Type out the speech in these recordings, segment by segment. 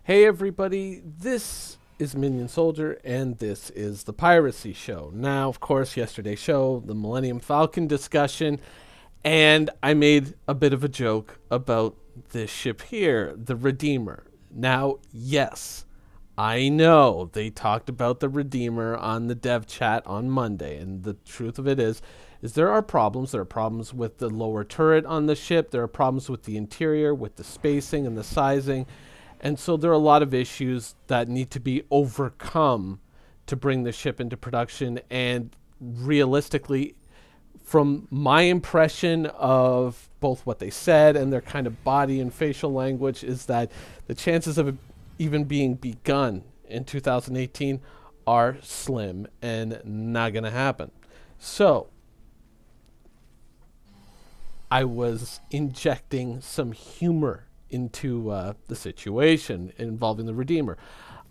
Hey everybody, this is Minion Soldier, and this is the Piracy Show. Now, of course, yesterday's show, the Millennium Falcon discussion, and I made a bit of a joke about this ship here, the Redeemer. Now, yes, I know they talked about the Redeemer on the dev chat on Monday, and the truth of it is there are problems. There are problems with the lower turret on the ship. There are problems with the interior, with the spacing and the sizing. And so there are a lot of issues that need to be overcome to bring the ship into production. And realistically, from my impression of both what they said and their kind of body and facial language, is that the chances of it even being begun in 2018 are slim and not going to happen. So I was injecting some humor into the situation involving the Redeemer.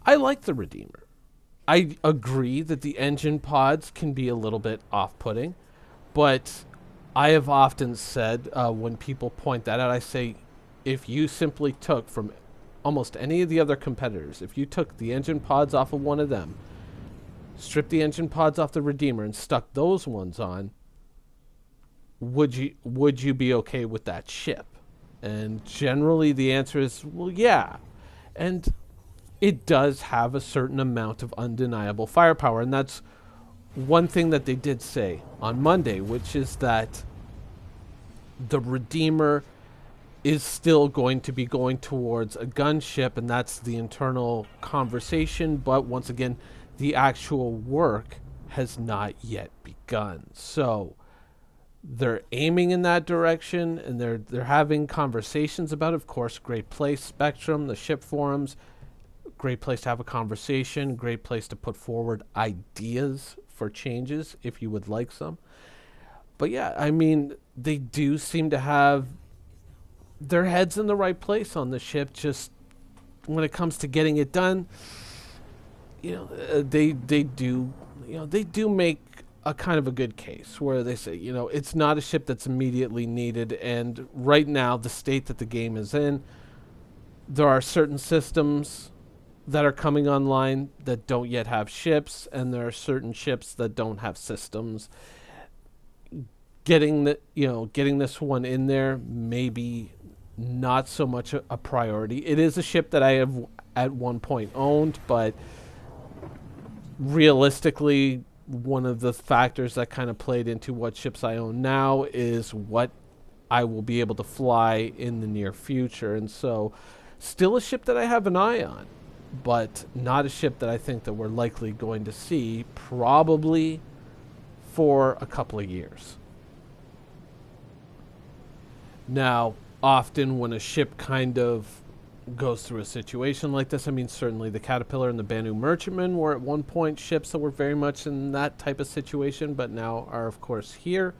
I like the Redeemer. I agree that the engine pods can be a little bit off-putting, but I have often said when people point that out, I say, if you simply took from almost any of the other competitors, if you took the engine pods off of one of them, stripped the engine pods off the Redeemer and stuck those ones on, would you be okay with that ship? And generally the answer is, well, yeah. And it does have a certain amount of undeniable firepower, and that's one thing that they did say on Monday, which is that the Redeemer is still going to be going towards a gunship, and that's the internal conversation, but once again, the actual work has not yet begun. So they're aiming in that direction, and they're having conversations about it. Of course, great place, Spectrum, the ship forums, great place to have a conversation, great place to put forward ideas for changes if you would like some. But yeah, I mean, they do seem to have their heads in the right place on the ship. Just when it comes to getting it done, they do, they do make a kind of a good case where they say, it's not a ship that's immediately needed. And right now, the state that the game is in, there are certain systems that are coming online that don't yet have ships, and there are certain ships that don't have systems. Getting this one in there, maybe not so much a priority. It is a ship that I have at one point owned, but realistically, one of the factors that kind of played into what ships I own now is what I will be able to fly in the near future. And so still a ship that I have an eye on, but not a ship that I think that we're likely going to see probably for a couple of years. Now, often when a ship kind of goes through a situation like this, I mean, certainly the Caterpillar and the Banu Merchantman were at one point ships that were very much in that type of situation, but now are, of course, here.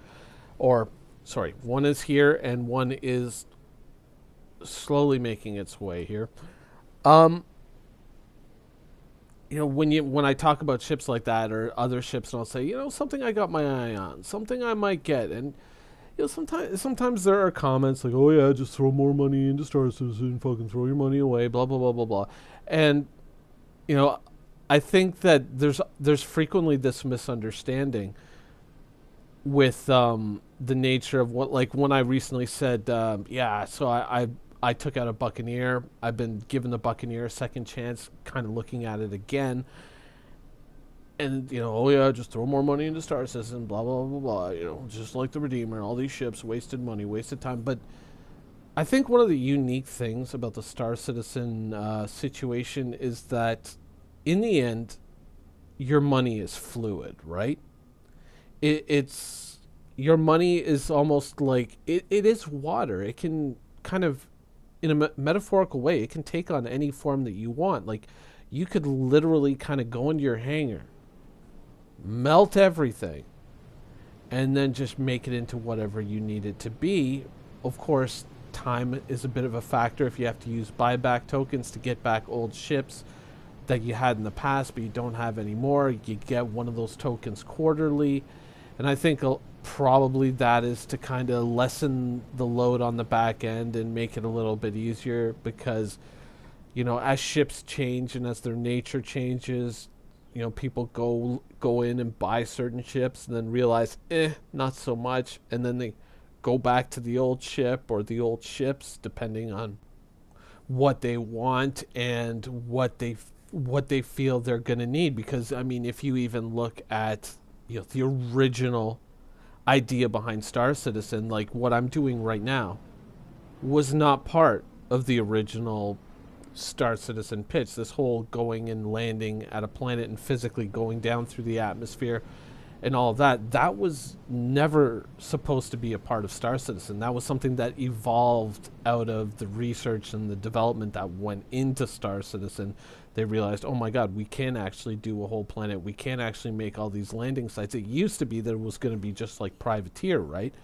Or, sorry, one is here and one is slowly making its way here. When I talk about ships like that or other ships, and I'll say, something I got my eye on, something I might get, and sometimes there are comments like, oh yeah, just throw more money into Star Citizen, fucking throw your money away, blah blah blah blah blah. And I think that there's frequently this misunderstanding with the nature of what, like when I recently said, so I took out a Buccaneer. I've been giving the Buccaneer a second chance, kind of looking at it again. And, oh yeah, just throw more money into Star Citizen, blah, blah, blah, blah, just like the Redeemer, all these ships, wasted money, wasted time. But I think one of the unique things about the Star Citizen situation is that in the end, your money is fluid, right? It's your money is almost like, it is water. It can kind of, in a metaphorical way, it can take on any form that you want. Like, you could literally kind of go into your hangar, melt everything, and then just make it into whatever you need it to be. Of course, time is a bit of a factor if you have to use buyback tokens to get back old ships that you had in the past but you don't have anymore. You get one of those tokens quarterly, and I think probably that is to kind of lessen the load on the back end and make it a little bit easier, because You know, as ships change and as their nature changes, you know, people go in and buy certain ships and then realize, not so much, and then they go back to the old ship or the old ships, depending on what they want and what they feel they're going to need. Because I mean, if you even look at, you know, the original idea behind Star Citizen, like what I'm doing right now was not part of the original Star Citizen pitch. This whole going and landing at a planet and physically going down through the atmosphere and all of that, that was never supposed to be a part of Star Citizen. That was something that evolved out of the research and the development that went into Star Citizen. They realized, oh my god, we can actually do a whole planet. We can actually make all these landing sites. It used to be that it was going to be just like Privateer, right?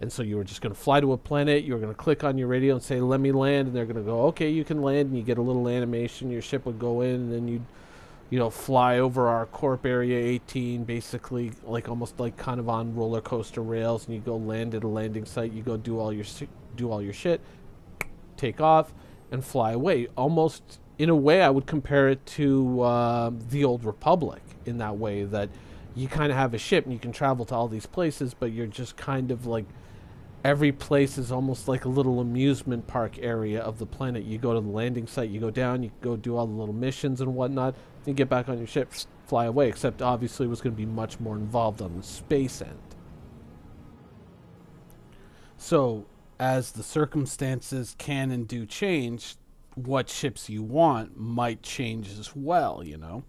And so you were just going to fly to a planet, you were going to click on your radio and say, let me land, and they're going to go, okay, you can land, and you get a little animation, your ship would go in, and then you'd, you know, fly over our Corp Area 18, basically, like almost like kind of on roller coaster rails, and you go land at a landing site, you go do all your shit, take off, and fly away. Almost, in a way, I would compare it to the Old Republic, in that way, that you kind of have a ship, and you can travel to all these places, but you're just kind of like, every place is almost like a little amusement park area of the planet. You go to the landing site, you go down, you go do all the little missions and whatnot, then you get back on your ship, fly away, except obviously it was going to be much more involved on the space end. So, as the circumstances can and do change, what ships you want might change as well, you know?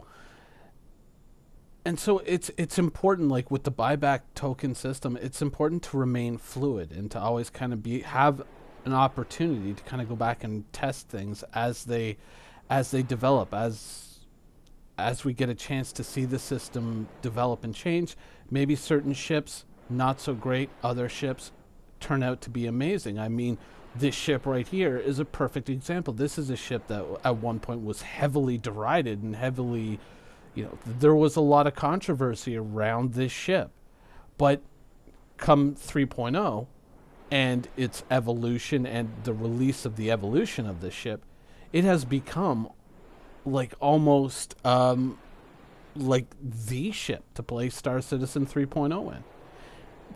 And so it's important, like with the buyback token system, it's important to remain fluid and to always kind of have an opportunity to kind of go back and test things as they develop, as we get a chance to see the system develop and change. Maybe certain ships not so great, other ships turn out to be amazing. I mean, this ship right here is a perfect example. This is a ship that at one point was heavily derided and heavily, you know, there was a lot of controversy around this ship. But come 3.0 and its evolution and the release of the evolution of this ship, it has become like almost like the ship to play Star Citizen 3.0 in.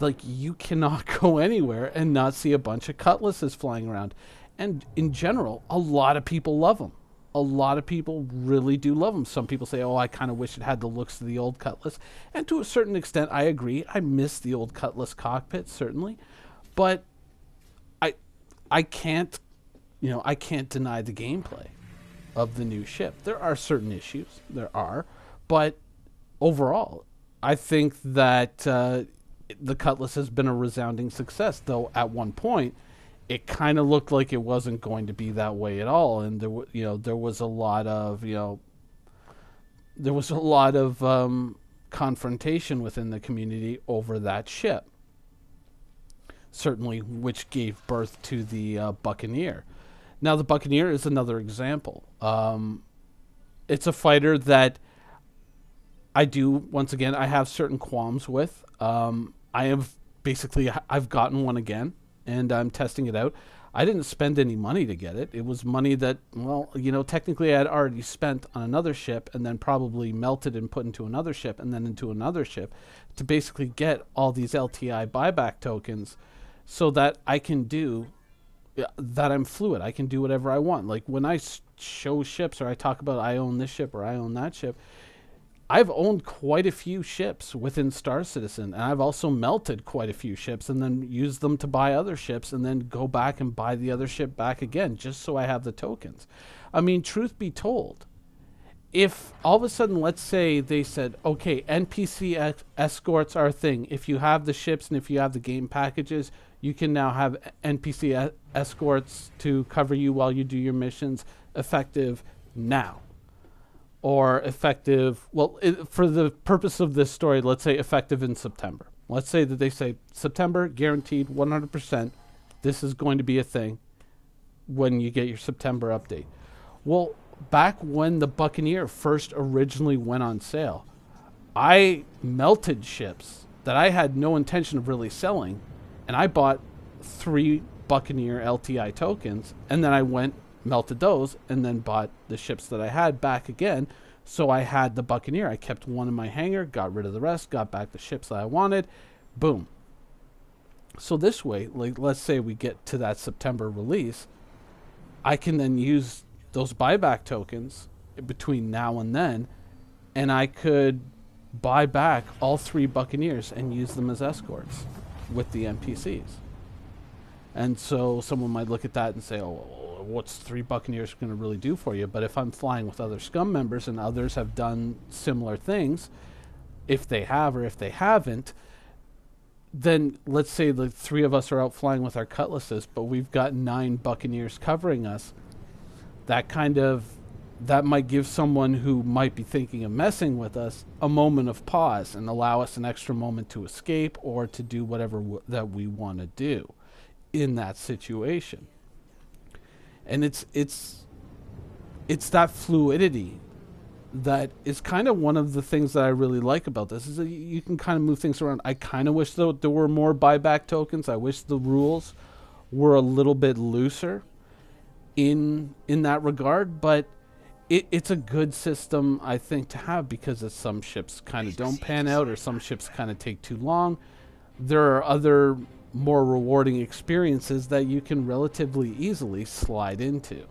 Like, you cannot go anywhere and not see a bunch of cutlasses flying around. And in general, a lot of people love them. A lot of people really do love them. Some people say, oh, I kind of wish it had the looks of the old Cutlass. And to a certain extent, I agree. I miss the old Cutlass cockpit, certainly. But I can't, you know, I can't deny the gameplay of the new ship. There are certain issues. There are. But overall, I think that the Cutlass has been a resounding success. Though at one point, it kind of looked like it wasn't going to be that way at all, and there was a lot of confrontation within the community over that ship. Certainly, which gave birth to the Buccaneer. Now, the Buccaneer is another example. It's a fighter that I have certain qualms with. I've gotten one again, and I'm testing it out. I didn't spend any money to get it. It was money that, well, you know, technically I had already spent on another ship and then probably melted and put into another ship and then into another ship to basically get all these LTI buyback tokens so that I can do, that I'm fluid. I can do whatever I want. Like when I show ships or I talk about I own this ship or I own that ship, I've owned quite a few ships within Star Citizen, and I've also melted quite a few ships and then used them to buy other ships and then go back and buy the other ship back again just so I have the tokens. I mean, truth be told, if all of a sudden, let's say they said, okay, NPC escorts are a thing. If you have the ships and if you have the game packages, you can now have NPC escorts to cover you while you do your missions, effective now. Or effective, well, for the purpose of this story, let's say effective in September. Let's say that they say September, guaranteed 100%, this is going to be a thing when you get your September update. Well, back when the Buccaneer first originally went on sale, I melted ships that I had no intention of really selling, and I bought 3 Buccaneer LTI tokens, and then I went melted those, and then bought the ships that I had back again. So I had the Buccaneer. I kept one in my hangar, got rid of the rest, got back the ships that I wanted. Boom. So this way, like, let's say we get to that September release, I can then use those buyback tokens between now and then, and I could buy back all 3 Buccaneers and use them as escorts with the NPCs. And so someone might look at that and say, oh, what's 3 Buccaneers going to really do for you? But if I'm flying with other Scum members and others have done similar things, if they have or if they haven't, then let's say the 3 of us are out flying with our cutlasses, but we've got 9 Buccaneers covering us. That might give someone who might be thinking of messing with us a moment of pause and allow us an extra moment to escape or to do whatever that we want to do in that situation. And it's that fluidity that is kind of one of the things that I really like about this, is that you can kind of move things around. I kind of wish there were more buyback tokens. I wish the rules were a little bit looser in that regard, but it's a good system, I think, to have, because some ships kind of don't pan out, or some ships kind of take too long. There are other more rewarding experiences that you can relatively easily slide into.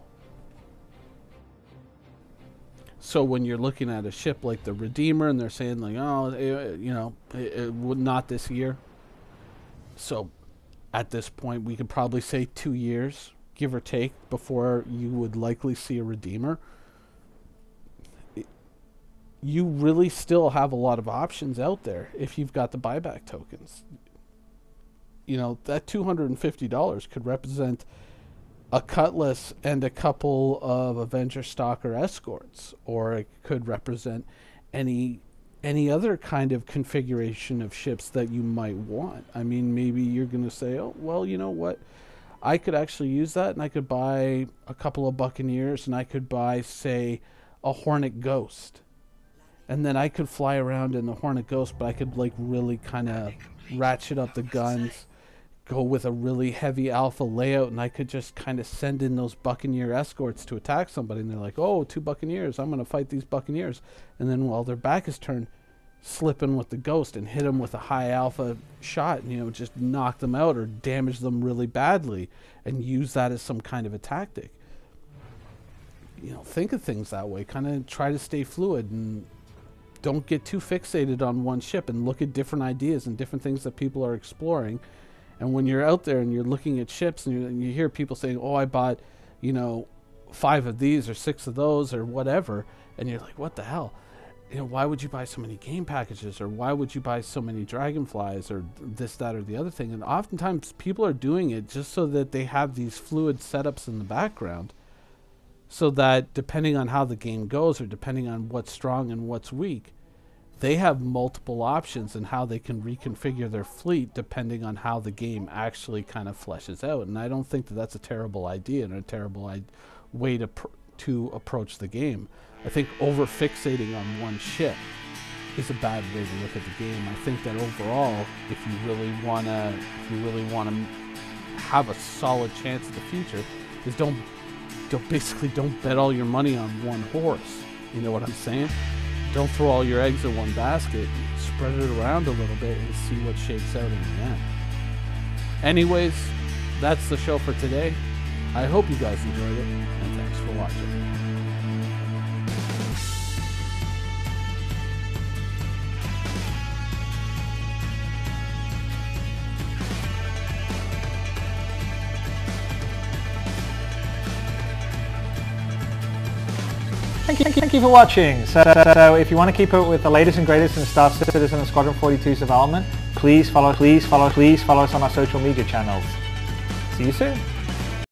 So when you're looking at a ship like the Redeemer and they're saying like, oh, it would not this year. So at this point, we could probably say 2 years, give or take, before you would likely see a Redeemer. You really still have a lot of options out there if you've got the buyback tokens. You know, that $250 could represent a Cutlass and a couple of Avenger Stalker escorts, or it could represent any other kind of configuration of ships that you might want. I mean, maybe you're going to say, oh, well, you know what? I could actually use that, and I could buy a couple of Buccaneers, and I could buy, say, a Hornet Ghost. And then I could fly around in the Hornet Ghost, but I could like really kind of ratchet up the guns, go with a really heavy alpha layout, and I could just kind of send in those Buccaneer escorts to attack somebody, and they're like, oh, 2 Buccaneers, I'm going to fight these Buccaneers. And then while their back is turned, slip in with the Ghost and hit them with a high alpha shot, and, you know, just knock them out or damage them really badly, and use that as some kind of a tactic. You know, think of things that way. Kind of try to stay fluid and don't get too fixated on one ship, and look at different ideas and different things that people are exploring. And when you're out there and you're looking at ships, and you hear people saying, oh, I bought, 5 of these or 6 of those or whatever, and you're like, what the hell? You know, why would you buy so many game packages, or why would you buy so many Dragonflies, or this, that, or the other thing? And oftentimes people are doing it just so that they have these fluid setups in the background, so that depending on how the game goes, or depending on what's strong and what's weak, they have multiple options in how they can reconfigure their fleet depending on how the game actually kind of fleshes out. And I don't think that that's a terrible idea and a terrible way to approach the game. I think over-fixating on one ship is a bad way to look at the game. I think that overall, if you really want to have a solid chance at the future, is don't bet all your money on one horse. You know what I'm saying? Don't throw all your eggs in one basket. Spread it around a little bit and see what shakes out in the end. Anyways, that's the show for today. I hope you guys enjoyed it, and thanks for watching. Thank you for watching. So if you want to keep up with the latest and greatest in Star Citizen and Squadron 42's development, please follow us on our social media channels. See you soon.